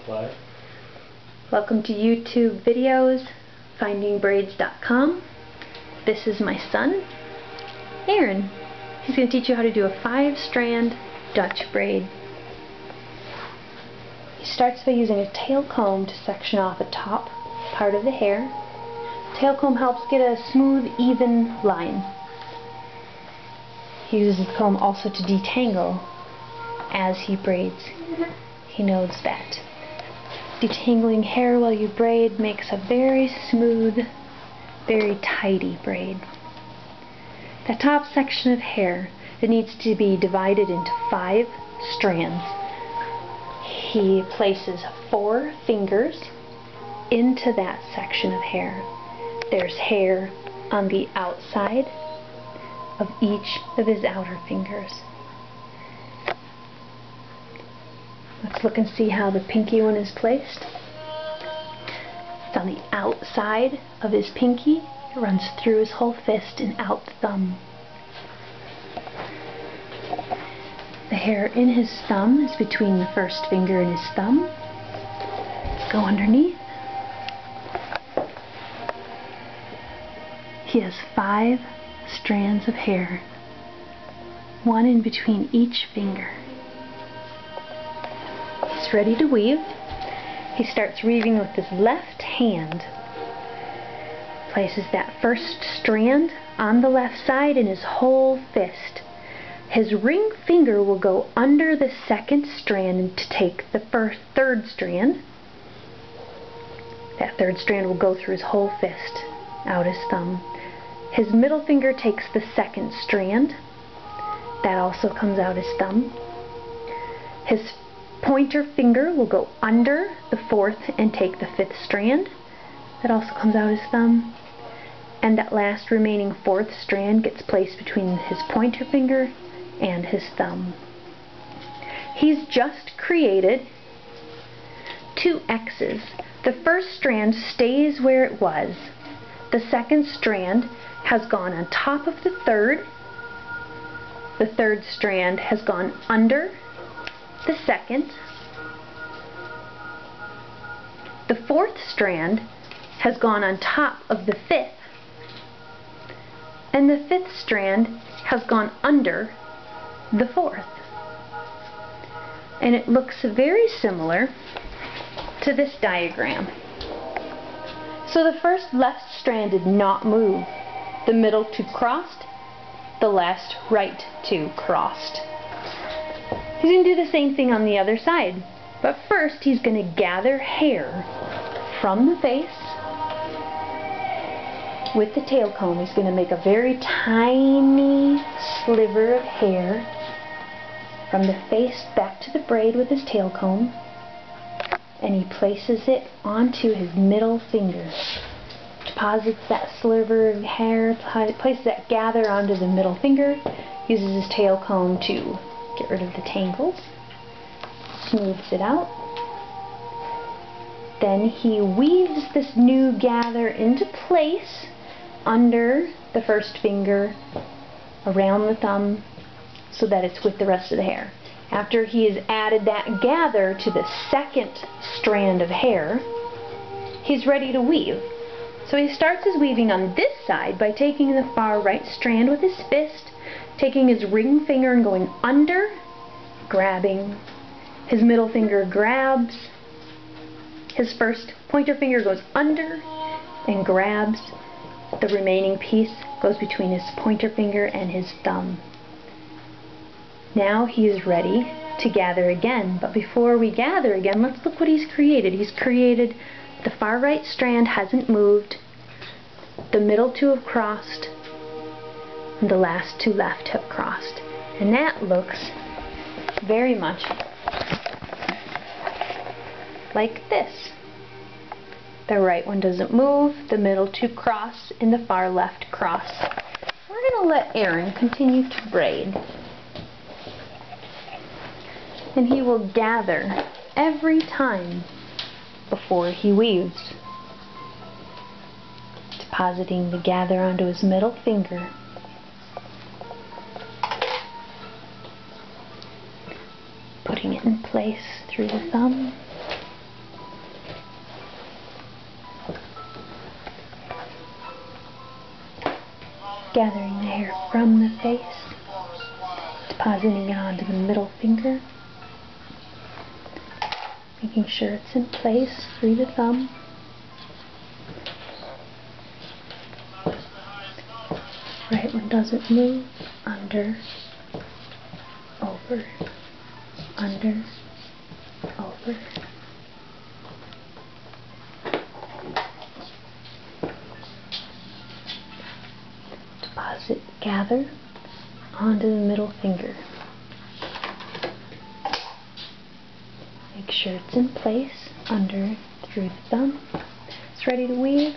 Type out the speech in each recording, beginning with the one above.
Live. Welcome to YouTube videos, findingbraids.com. This is my son, Aaron. He's going to teach you how to do a 5-strand Dutch braid. He starts by using a tail comb to section off the top part of the hair. Tail comb helps get a smooth, even line. He uses the comb also to detangle as he braids. He knows that. Detangling hair while you braid makes a very smooth, very tidy braid. The top section of hair, it needs to be divided into 5 strands. He places 4 fingers into that section of hair. There's hair on the outside of each of his outer fingers. Let's look and see how the pinky one is placed. It's on the outside of his pinky. It runs through his whole fist and out the thumb. The hair in his thumb is between the first finger and his thumb. Let's go underneath. He has 5 strands of hair, 1 in between each finger. He's ready to weave. He starts weaving with his left hand. Places that first strand on the left side in his whole fist. His ring finger will go under the second strand to take the third strand. That third strand will go through his whole fist, out his thumb. His middle finger takes the second strand. That also comes out his thumb. His pointer finger will go under the 4th and take the 5th strand. That also comes out his thumb. And that last remaining 4th strand gets placed between his pointer finger and his thumb. He's just created 2 X's. The first strand stays where it was. The second strand has gone on top of the third. The third strand has gone under the second. The 4th strand has gone on top of the 5th. And the 5th strand has gone under the 4th. And it looks very similar to this diagram. So the first left strand did not move. The middle 2 crossed, the last right 2 crossed. He's going to do the same thing on the other side. But first he's going to gather hair from the face. With the tail comb, he's going to make a very tiny sliver of hair from the face back to the braid with his tail comb. And he places it onto his middle finger. Deposits that sliver of hair, places that gather onto the middle finger, uses his tail comb to get rid of the tangles, smooths it out. Then he weaves this new gather into place under the first finger, around the thumb, so that it's with the rest of the hair. After he has added that gather to the second strand of hair, he's ready to weave. So he starts his weaving on this side by taking the far right strand with his fist, taking his ring finger and going under, grabbing. His middle finger grabs. His first pointer finger goes under and grabs. The remaining piece goes between his pointer finger and his thumb. Now he is ready to gather again. But before we gather again, let's look what he's created. He's created the far right strand hasn't moved, the middle 2 have crossed, and the last 2 left have crossed. And that looks very much like this. The right one doesn't move, the middle 2 cross, and the far left cross. We're going to let Aaron continue to braid. And he will gather every time before he weaves, depositing the gather onto his middle finger, putting it in place through the thumb, gathering the hair from the face, depositing it onto the middle finger, making sure it's in place through the thumb. Right one doesn't move, under, over, under, over. Deposit, gather onto the middle finger. Make sure it's in place, under, through the thumb. It's ready to weave.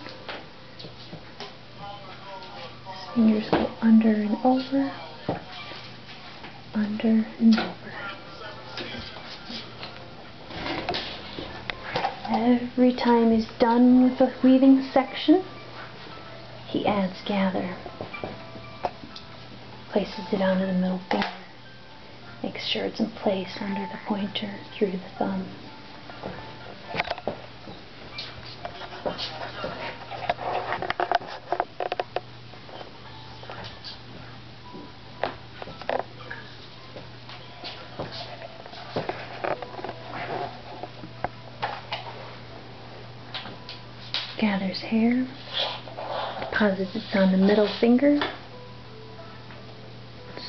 Fingers go under and over, under and over. Every time he's done with the weaving section, he adds gather. Places it onto the middle finger. Makes sure it's in place under the pointer, through the thumb. Gathers hair, deposits it on the middle finger,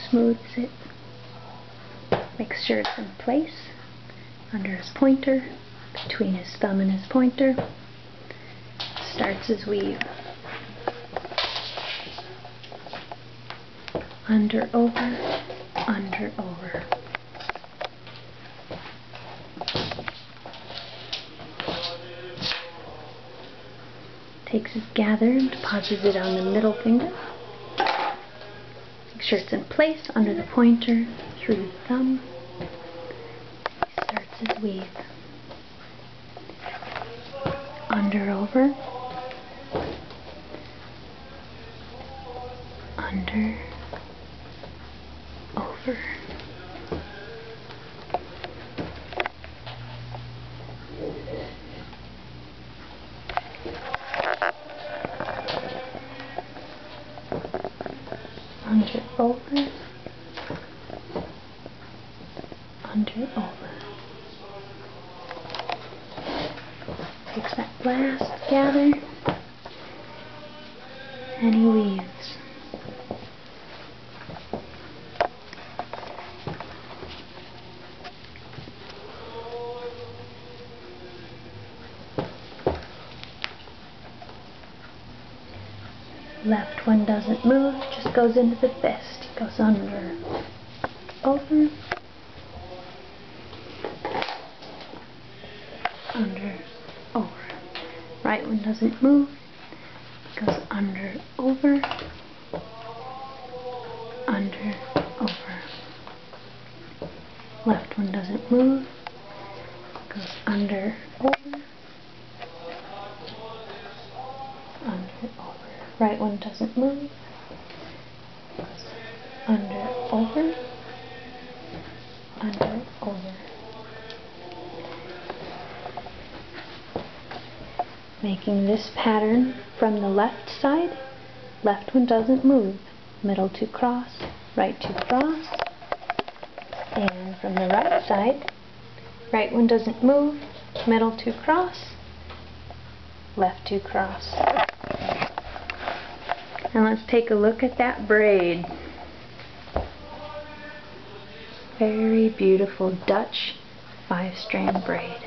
smooths it, makes sure it's in place under his pointer, between his thumb and his pointer, starts his weave. Under, over, under, over. Takes his gather and deposits it on the middle finger. Make sure it's in place under the pointer, through the thumb. He starts his weave. Under, over, under, over. Under, over, under, over. Takes that last gather and he weaves. Left one doesn't move, just goes into the fist. He goes under, over, under, over. Right one doesn't move, goes under, over, under, over. Left one doesn't move, goes under, over, under, over. Right one doesn't move, goes under, over, under, over. Making this pattern from the left side, left one doesn't move, middle to cross, right to cross, and from the right side, right one doesn't move, middle to cross, left to cross. And let's take a look at that braid. Very beautiful Dutch 5-strand braid.